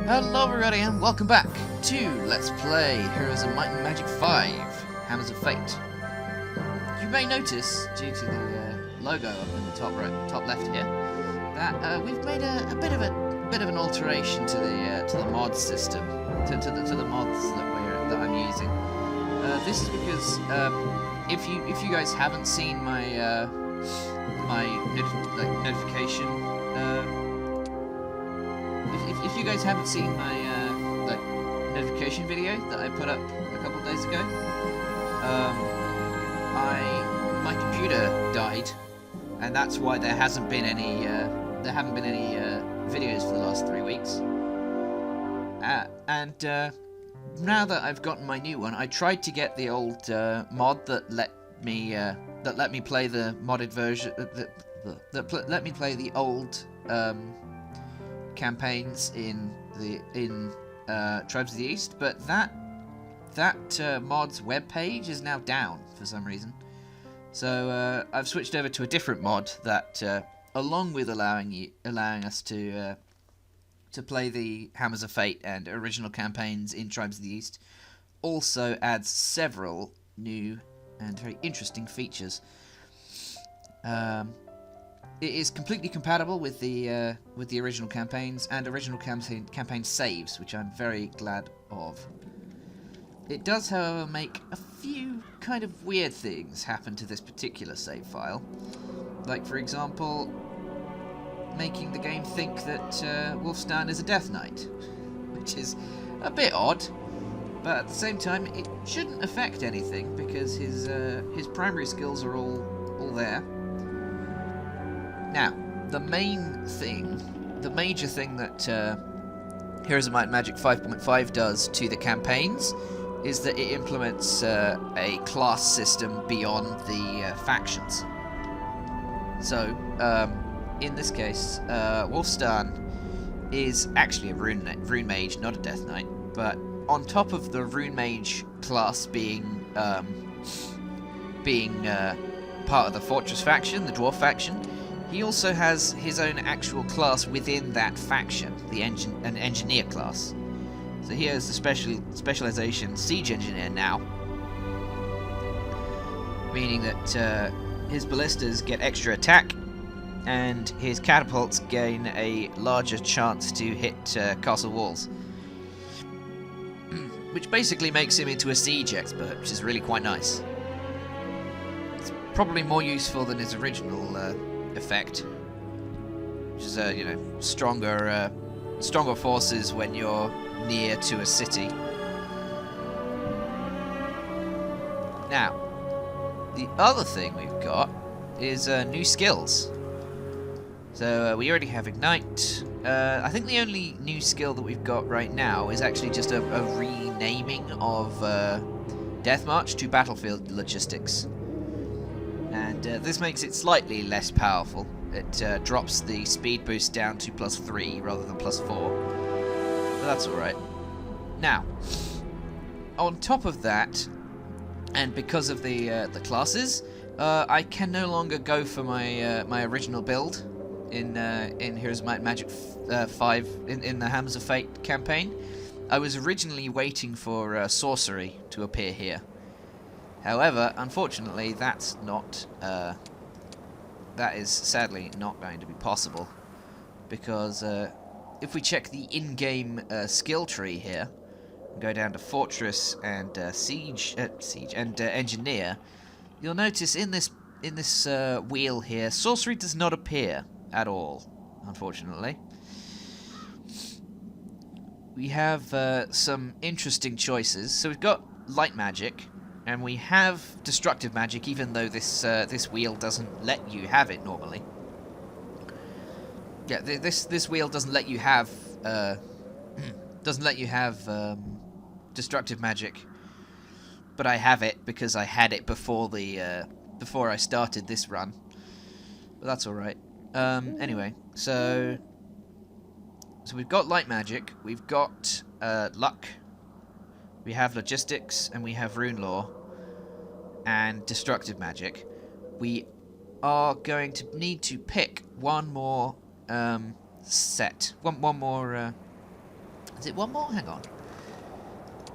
Hello everybody and welcome back to Let's Play Heroes of Might and Magic 5 Hammers of Fate. You may notice, due to the logo up in the top left here, that we've made a bit of an alteration to the mod system, to the mods that I'm using. This is because if you guys haven't seen my notification. If you guys haven't seen my notification video that I put up a couple of days ago, my computer died, and that's why there haven't been any videos for the last 3 weeks. Now that I've gotten my new one, I tried to get the old mod that let me play the modded version let me play the old campaigns in Tribes of the East, but that mod's web page is now down for some reason. So I've switched over to a different mod that, along with allowing us to play the Hammers of Fate and original campaigns in Tribes of the East, also adds several new and very interesting features. It is completely compatible with the original campaigns and original campaign saves, which I'm very glad of. It does, however, make a few kind of weird things happen to this particular save file. Like, for example, making the game think that Wolfstan is a Death Knight, which is a bit odd, but at the same time, it shouldn't affect anything because his primary skills are all there. Now, the major thing that Heroes of Might and Magic 5.5 does to the campaigns is that it implements a class system beyond the factions. So, in this case, Wolfstan is actually a rune mage, not a Death Knight. But on top of the rune mage class being part of the Fortress faction, the Dwarf faction, he also has his own actual class within that faction, an engineer class. So he has the specialization Siege Engineer now, meaning that his ballistas get extra attack, and his catapults gain a larger chance to hit castle walls, which basically makes him into a siege expert, which is really quite nice. It's probably more useful than his original effect, which is stronger forces when you're near to a city. Now, the other thing we've got is new skills. So we already have Ignite. I think the only new skill that we've got right now is actually just a renaming of Death March to Battlefield Logistics. And this makes it slightly less powerful. It drops the speed boost down to +3 rather than +4. But that's alright. Now, on top of that, and because of the classes, I can no longer go for my original build in Heroes of Might and Magic 5 in the Hammers of Fate campaign. I was originally waiting for sorcery to appear here. However, unfortunately, that is sadly not going to be possible, because if we check the in-game skill tree here, and go down to Fortress and Siege and Engineer, you'll notice in this wheel here, sorcery does not appear at all, unfortunately. We have some interesting choices. So we've got light magic, and we have destructive magic, even though this wheel doesn't let you have it normally. Yeah, this wheel doesn't let you have destructive magic, but I have it because I had it before I started this run. But that's all right. Anyway, so we've got light magic, we've got luck, we have logistics, and we have rune lore and destructive magic. We are going to need to pick one more Is it one more? Hang on.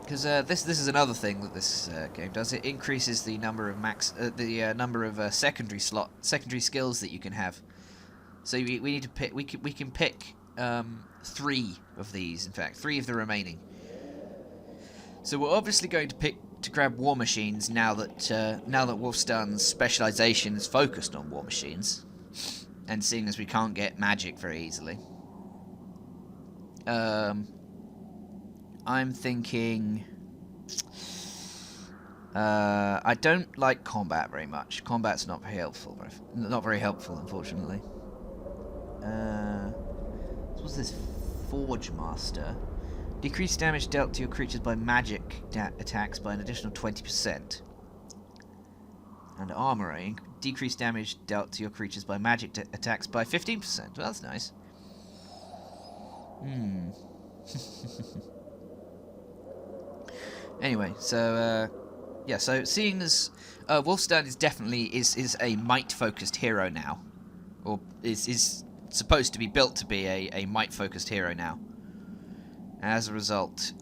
Because this is another thing that this game does. It increases the number of secondary skills that you can have. So we need to pick. We can pick 3 of these. In fact, 3 of the remaining. So we're obviously going to grab war machines now that Wolfstun's specialization is focused on war machines, and seeing as we can't get magic very easily. I'm thinking. I don't like combat very much. Combat's not very helpful. Unfortunately. What's this? Forge Master. Decrease damage dealt to your creatures by magic attacks by an additional 20%. And Armory. Decrease damage dealt to your creatures by magic attacks by 15%. Well, that's nice. Anyway, so yeah, so seeing as Wolfstun is definitely is a might-focused hero now, or is supposed to be built to be a might-focused hero now. As a result,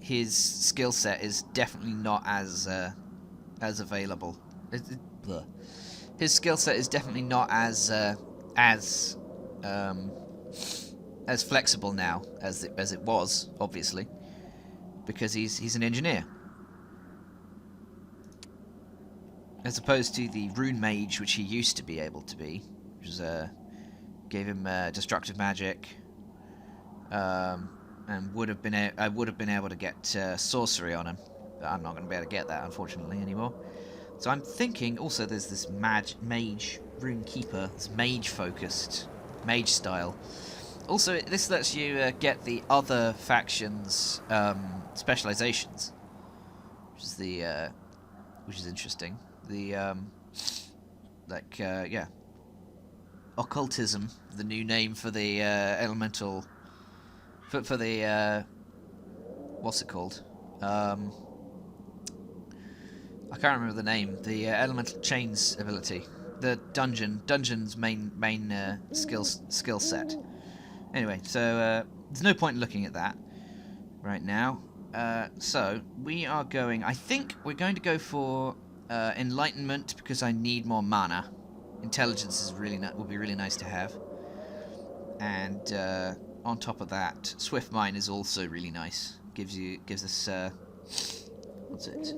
his skill set is definitely not as available. His skill set is definitely not as flexible now as it was, obviously, because he's an engineer, as opposed to the rune mage, which he used to be able to be, which was gave him destructive magic, and I would have been able to get sorcery on him, but I'm not going to be able to get that, unfortunately, anymore. So I'm thinking also there's this mage rune keeper, this mage focused mage style. Also, this lets you get the other factions' specializations, which is interesting. The occultism, the new name for the elemental, for the what's it called? I can't remember the name. The elemental chains ability, the dungeon's main skill set. Anyway, so there's no point in looking at that right now. So we are going. I think we're going to go for enlightenment because I need more mana. Intelligence is would be really nice to have, and on top of that, swift mine is also really nice. Gives us what's it?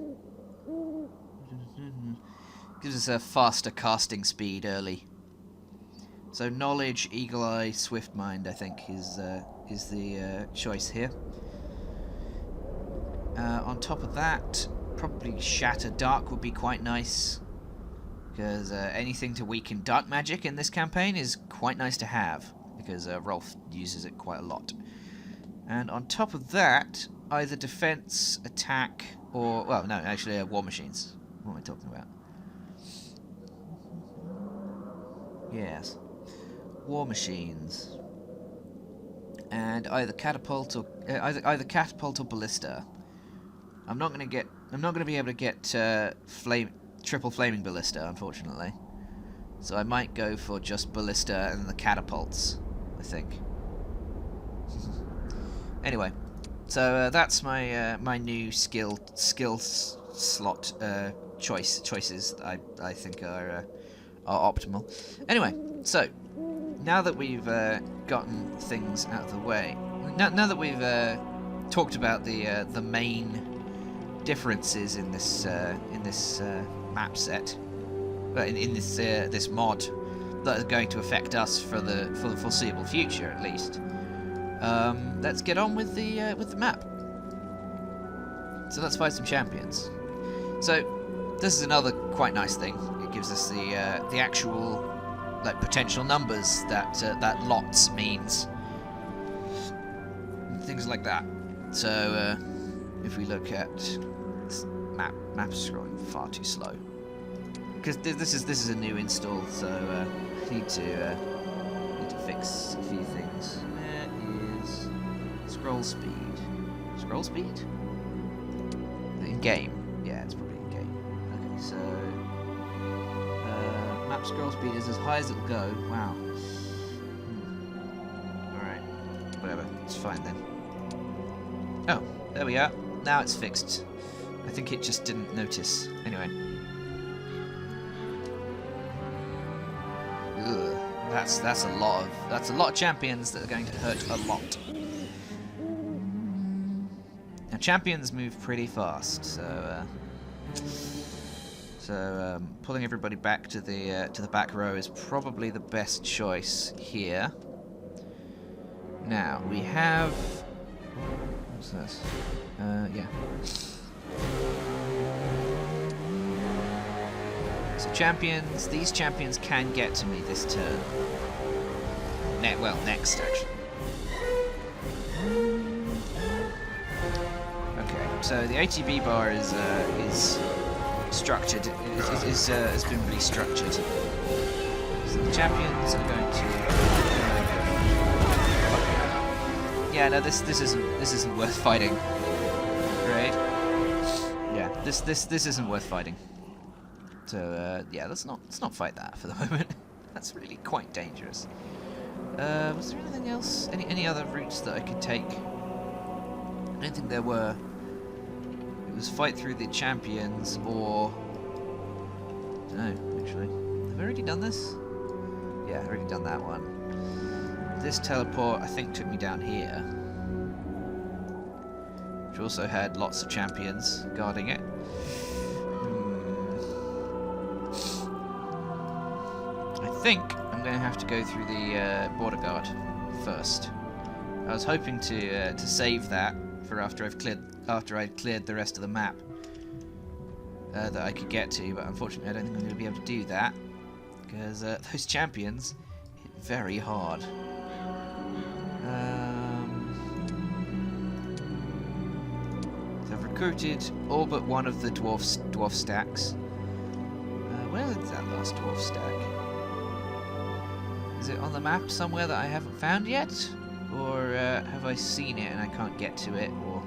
Gives us a faster casting speed early. So knowledge, eagle eye, swift mind, I think is the choice here. On top of that, probably shatter dark would be quite nice, because anything to weaken dark magic in this campaign is quite nice to have, because Rolf uses it quite a lot. And on top of that, either defense, attack, or well, no, actually war machines. What am I talking about? Yes. War machines, and either catapult or either catapult or ballista. I'm not going to be able to get triple flaming ballista, unfortunately. So I might go for just ballista and the catapults, I think. Anyway, so that's my new skill slot choices that I think are optimal. Anyway, so now that we've gotten things out of the way, now that we've talked about the main differences in this map set, in this mod that is going to affect us for the foreseeable future, at least. Let's get on with the map. So let's fight some champions. So this is another quite nice thing. It gives us the actual potential numbers that lots means, and things like that. So if we look at this map scrolling far too slow, because this is a new install, so I need to fix a few things. There is scroll speed. Scroll speed? In game? Yeah, it's probably in game. Okay, so map scroll speed is as high as it'll go. Wow. Alright. Whatever. It's fine then. Oh, there we are. Now it's fixed. I think it just didn't notice. Anyway. Ugh, that's a lot of champions that are going to hurt a lot. Now champions move pretty fast, so pulling everybody back to the back row is probably the best choice here. Now we have. What's this? Yeah. So champions, these champions can get to me this turn. Next actually. Okay, so the ATB bar is structured. It has been restructured. So the champions are going to. Yeah, no, this isn't worth fighting. Right? Yeah, this isn't worth fighting. So yeah, let's not fight that for the moment. That's really quite dangerous. Was there anything else? Any other routes that I could take? I don't think there were. It was fight through the champions or. I don't know, actually. Have I already done this? Yeah, I've already done that one. This teleport, I think, took me down here. Which also had lots of champions guarding it. I think I'm going to have to go through the border guard first. I was hoping to save that for after I'd cleared the rest of the map that I could get to, but unfortunately I don't think I'm going to be able to do that because those champions hit very hard. So I've recruited all but one of the dwarf stacks. Where is that last dwarf stack? Is it on the map somewhere that I haven't found yet? Or have I seen it and I can't get to it? Or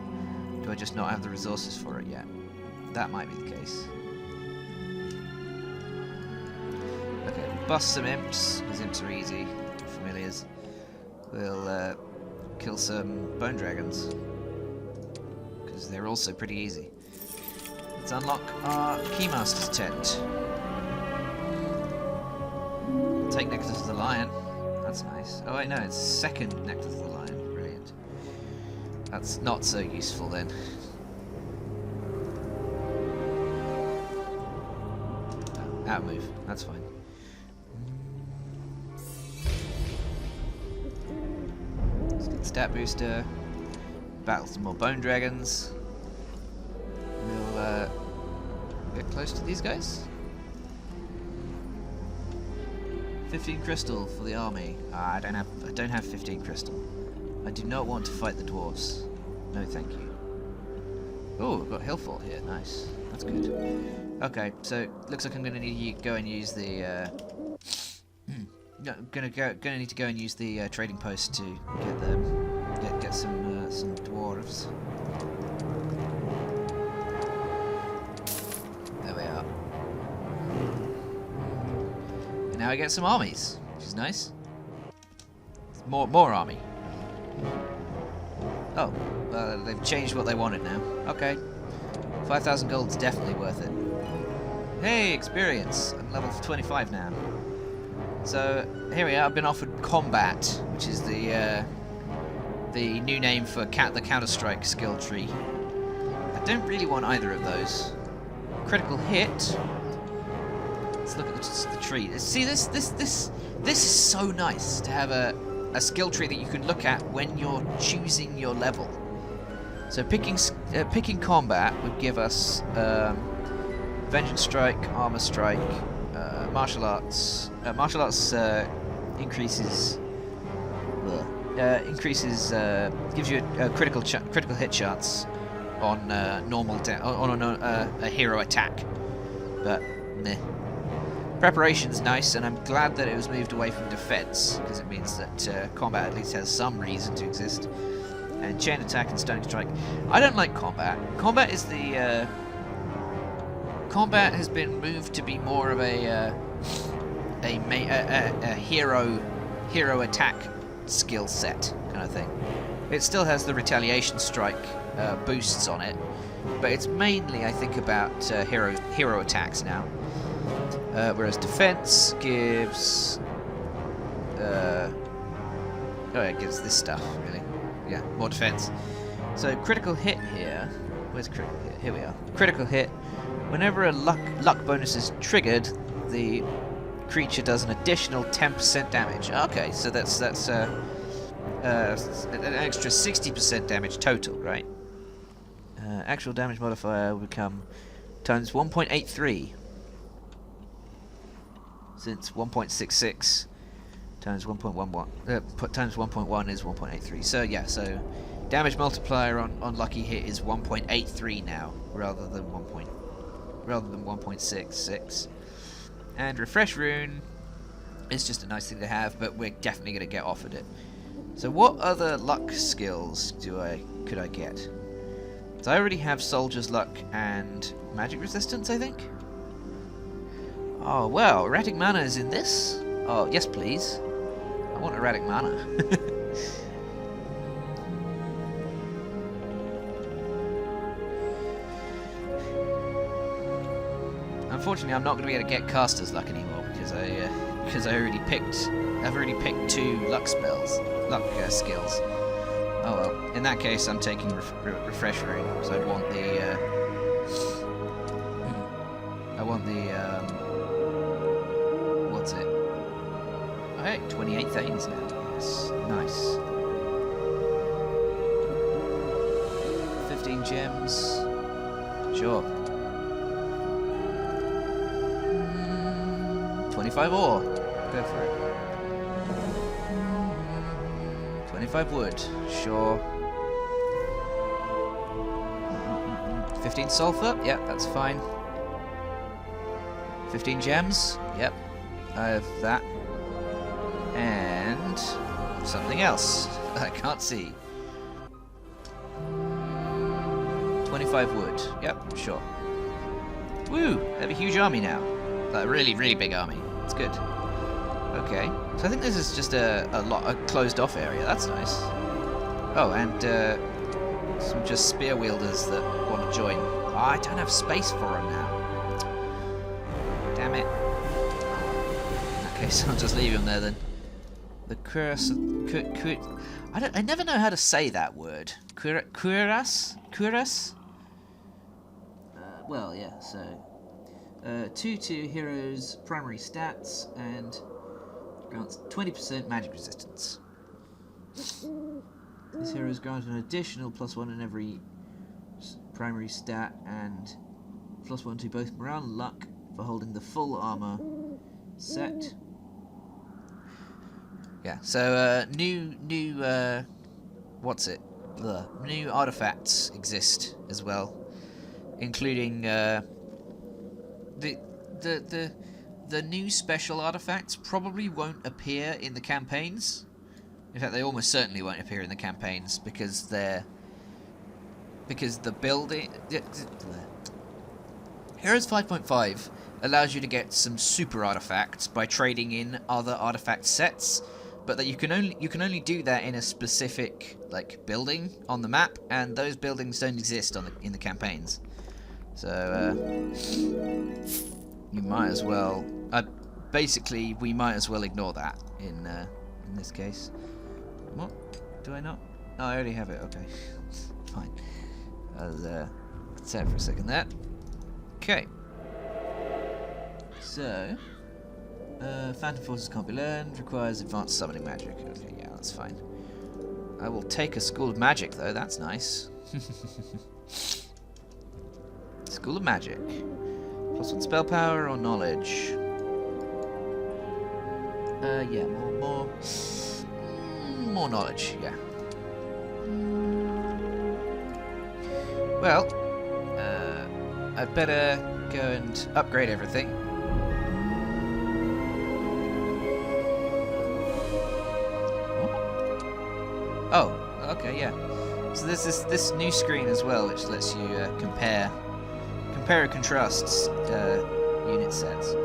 do I just not have the resources for it yet? That might be the case. Okay, we'll bust some imps, because imps are easy. Familiars. We'll kill some bone dragons, because they're also pretty easy. Let's unlock our Keymaster's tent. Take Necklace of the Lion. That's nice. Oh wait, no, it's second Necklace of the Lion. Brilliant. That's not so useful then. Oh, out move. That's fine. Let's get the stat booster. Battle some more bone dragons. We'll get close to these guys. 15 crystal for the army. I don't have 15 crystal. I do not want to fight the dwarves. No, thank you. Oh, we've got Hillfort here. Nice. That's good. Okay, so looks like I'm going to need to go and use the. Gonna need to go and use the trading post to get some dwarves. There we are. Now I get some armies, which is nice. More army. Oh, they've changed what they wanted now. Okay. 5,000 gold's definitely worth it. Hey, experience. I'm level 25 now. So, here we are. I've been offered combat, which is the new name for the Counter-Strike skill tree. I don't really want either of those. Critical hit. Let's look at the tree. See, this is so nice to have a skill tree that you can look at when you're choosing your level. So picking combat would give us Vengeance Strike, Armor Strike, Martial Arts. Martial Arts increases gives you a critical hit chance on normal on a hero attack, but meh. Preparation's nice, and I'm glad that it was moved away from defense, because it means that combat at least has some reason to exist. And chain attack and stunning strike. I don't like combat. Combat is the combat has been moved to be more of a hero attack skill set kind of thing. It still has the retaliation strike boosts on it, but it's mainly, I think, about hero attacks now. Whereas defense gives... it gives this stuff, really. Yeah, more defense. So critical hit here... Where's critical hit? Here we are. Critical hit. Whenever a luck bonus is triggered, the creature does an additional 10% damage. Okay, so that's an extra 60% damage total, right? Actual damage modifier will become times 1.83. Since 1.66 times 1.11 times 1.1 is 1.83. So yeah, so damage multiplier on lucky hit is 1.83 now, rather than 1.66. And refresh rune is just a nice thing to have, but we're definitely going to get offered it. So what other luck skills could I get? So I already have soldier's luck and magic resistance, I think. Oh well, erratic mana is in this. Oh yes, please. I want erratic mana. Unfortunately, I'm not going to be able to get caster's luck anymore because I've already picked 2 luck skills. Oh well. In that case, I'm taking refresh rune because I want the what's it? Oh, hey, 28 thanes now. Yes, nice. 15 gems. Sure. 25 ore. Go for it. 25 wood. Sure. 15 sulfur. Yep, that's fine. 15 gems. Yep. I have that. And something else I can't see. 25 wood. Yep, sure. Woo! They have a huge army now. Like a really, really big army. It's good. Okay. So I think this is just a closed off area. That's nice. Oh, and some just spear wielders that want to join. Oh, I don't have space for them now. Damn it. Okay, so I'll just leave him there then. The curse. I never know how to say that word. Cuirass? Well, yeah. So 2/2 heroes primary stats and grants 20% magic resistance. This hero is granted an additional +1 in every primary stat and +1 to both morale and luck for holding the full armor set. Yeah, so new what's it? New artifacts exist as well, including the new special artifacts probably won't appear in the campaigns. In fact, they almost certainly won't appear in the campaigns because the building Heroes 5.5 allows you to get some super artifacts by trading in other artifact sets, but that you can only do that in a specific building on the map, and those buildings don't exist in the campaigns. So you might as well. Basically, we might as well ignore that in this case. What? Do I not? Oh, I already have it. Okay, fine. I'll set it for a second there. Okay. So, Phantom Forces can't be learned. Requires advanced summoning magic. Okay, yeah, that's fine. I will take a School of Magic though. That's nice. School of Magic. +1 spell power or knowledge. Yeah, more knowledge. Yeah. Well, I'd better go and upgrade everything. Oh, okay, yeah. So there's this new screen as well, which lets you compare and contrast unit sets.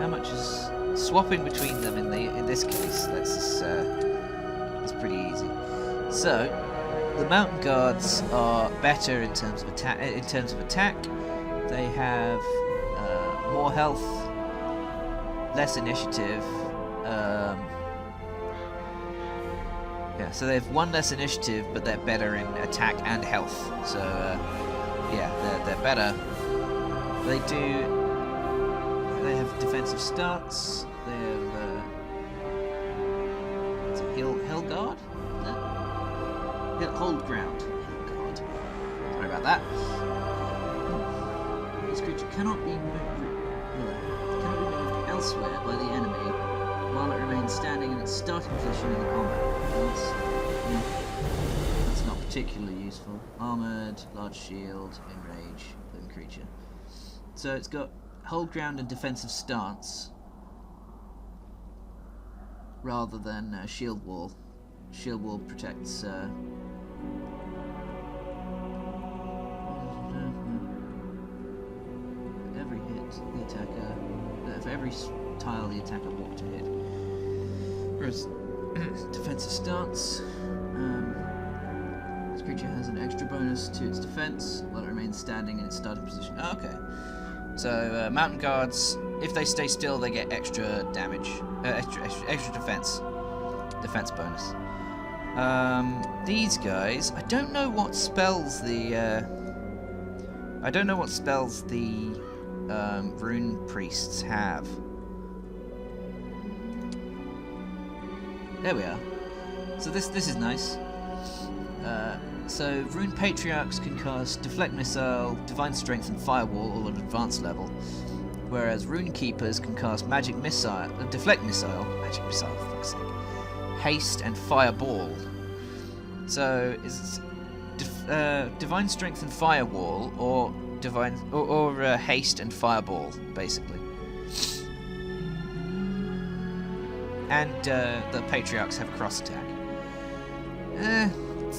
how much is swapping between them in this case? It's pretty easy. So the mountain guards are better in terms of attack. They have more health, less initiative. Yeah, so they have 1 less initiative, but they're better in attack and health. So yeah, they're better. They have defensive stance. They have it's a hill guard. Hold ground. God. Sorry about that. This creature cannot be moved elsewhere by the enemy while it remains standing in its starting position in the combat. That's not particularly useful. Armoured, large shield, enrage, living creature. So it's got hold ground and defensive stance rather than shield wall. Shield wall protects every hit the attacker. For every tile the attacker walked to hit. Whereas defensive stance, this creature has an extra bonus to its defense while it remains standing in its starting position. Oh, okay. So mountain guards, if they stay still, they get extra damage, extra defense bonus. These guys, I don't know what spells the rune priests have. There we are. So this is nice. So rune patriarchs can cast deflect missile, divine strength, and firewall all at advanced level, whereas rune keepers can cast magic missile, deflect missile, for fuck's sake, haste, and fireball. So is divine strength and firewall, or haste and fireball, basically. And the patriarchs have cross attack.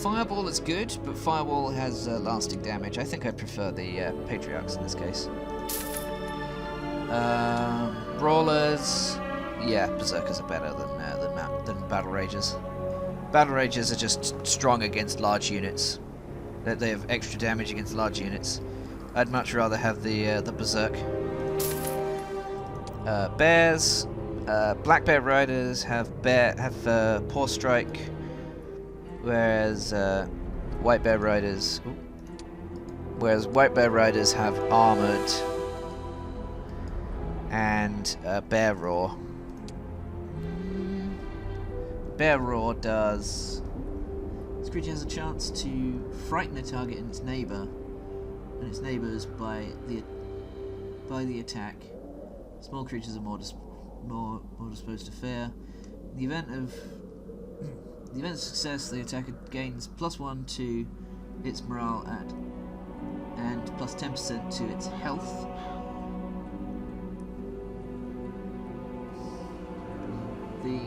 Fireball is good, but fireball has lasting damage. I think I'd prefer the patriarchs in this case. Brawlers, yeah, berserkers are better than battle rages. Battle rages are just strong against large units. They have extra damage against large units. I'd much rather have the berserk. Bears, black bear riders have paw strike, whereas white bear riders have armored and bear roar. Bear roar does. This creature has a chance to frighten a target and its neighbour, and its neighbours by the the attack. Small creatures are more disposed to fear. In the event of success, the attacker gains +1 to its morale and +10% to its health. The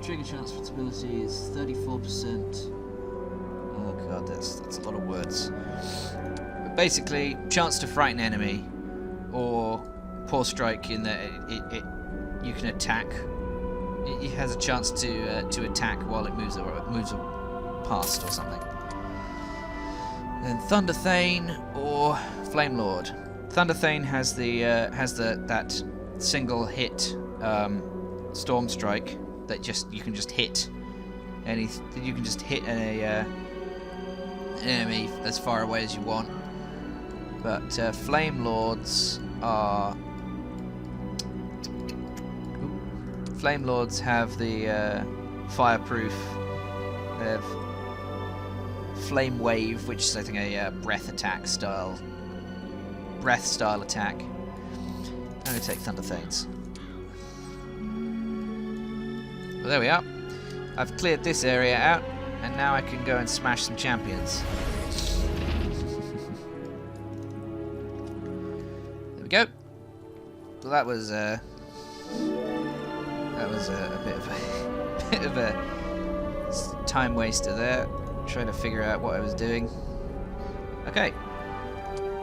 trigger chance for its ability is 34%. Oh god, that's a lot of words. But basically, chance to frighten enemy, or paw strike in that you can attack. It has a chance to attack while it moves past or something. Then Thunder Thane or Flame Lord. Thunder Thane has that single hit Storm Strike that you can just hit an enemy as far away as you want. But Flame Lords are. Flame Lords have the fireproof. They have Flame Wave, which is I think a breath style attack. I'm going to take Thunder Thanes. Well, there we are. I've cleared this area out, and now I can go and smash some champions. There we go. Well, that was a bit of a time waster there, trying to figure out what I was doing. Okay,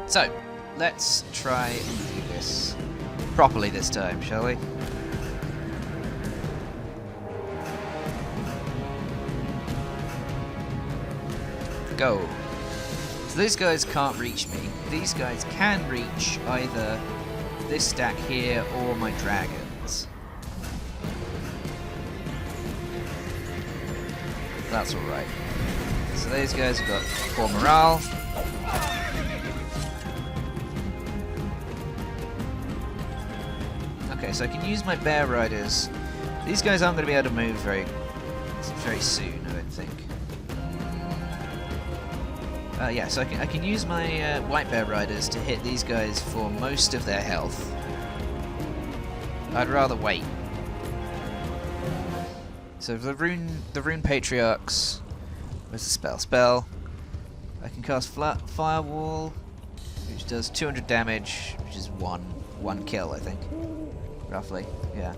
so let's try and do this. properly this time, shall we? Go. So these guys can't reach me. These guys can reach either this stack here or my dragons. That's alright. So these guys have got 4 morale. Okay, so I can use my bear riders. These guys aren't going to be able to move very soon, I don't think. Yeah, so I can use my white bear riders to hit these guys for most of their health. I'd rather wait. So the rune patriarchs. Where's the spell? Spell. I can cast firewall, which does 200 damage, which is one kill, I think, roughly. Yeah.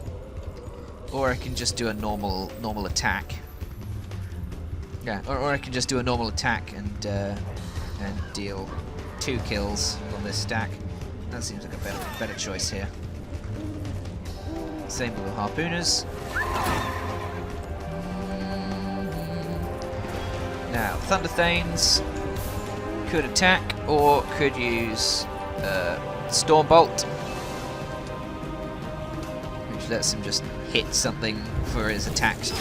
Or I can just do a normal attack. Yeah. Or I can just do a normal attack and deal 2 kills on this stack. That seems like a better choice here. Same with the harpooners. Now, Thunder Thanes could attack or could use Storm Bolt, which lets him just hit something for his attacks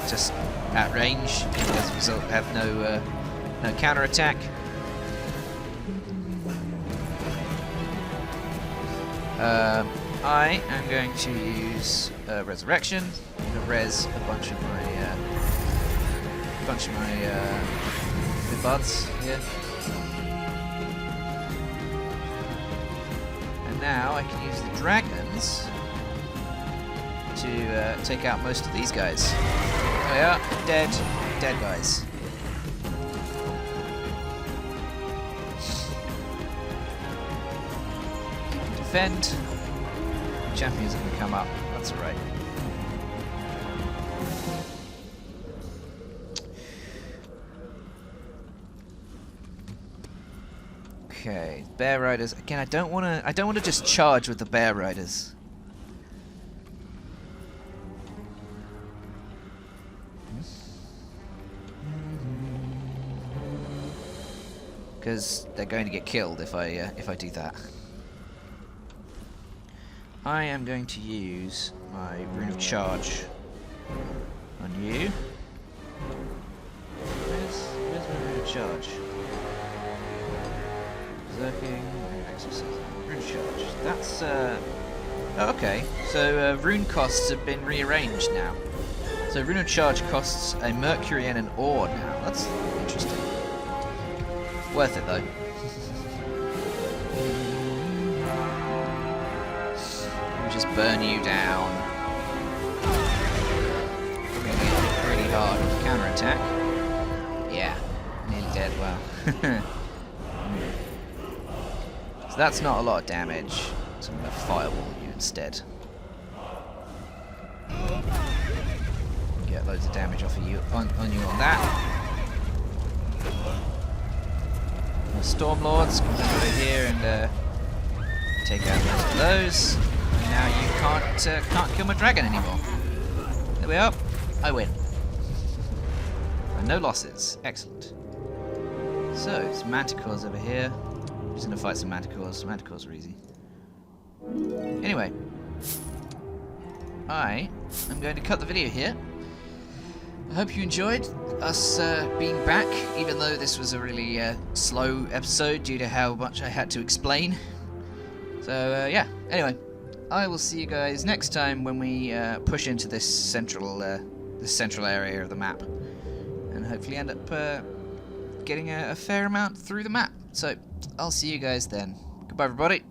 just at range, and as a result have no counter attack. I am going to use Resurrection to res a bunch of my the buds here. And now I can use the dragons to take out most of these guys. There they are, dead guys. Defend. Champions are going to come up. That's alright. Okay, bear riders. Again, I don't want to just charge with the bear riders. Because they're going to get killed if I do that. I am going to use my Rune of Charge on you. Where's my Rune of Charge? Berserking, Exorcism, Rune of Charge. That's oh, okay. So rune costs have been rearranged now. So Rune of Charge costs a Mercury and an Ore now. That's interesting. Worth it though. Just burn you down. Really hard counter attack. Yeah, nearly dead. Wow. So that's not a lot of damage. So I'm gonna firewall you instead. Get loads of damage off of you on you on that. The Stormlords come over here and take out most of those. Now you can't kill my dragon anymore. There we are. I win. And no losses. Excellent. So, some manticores over here. I'm just going to fight some manticores. Manticores are easy. Anyway. I am going to cut the video here. I hope you enjoyed us being back, even though this was a really slow episode due to how much I had to explain. So, yeah. Anyway. I will see you guys next time when we push into this central area of the map, and hopefully end up getting a fair amount through the map. So I'll see you guys then. Goodbye, everybody.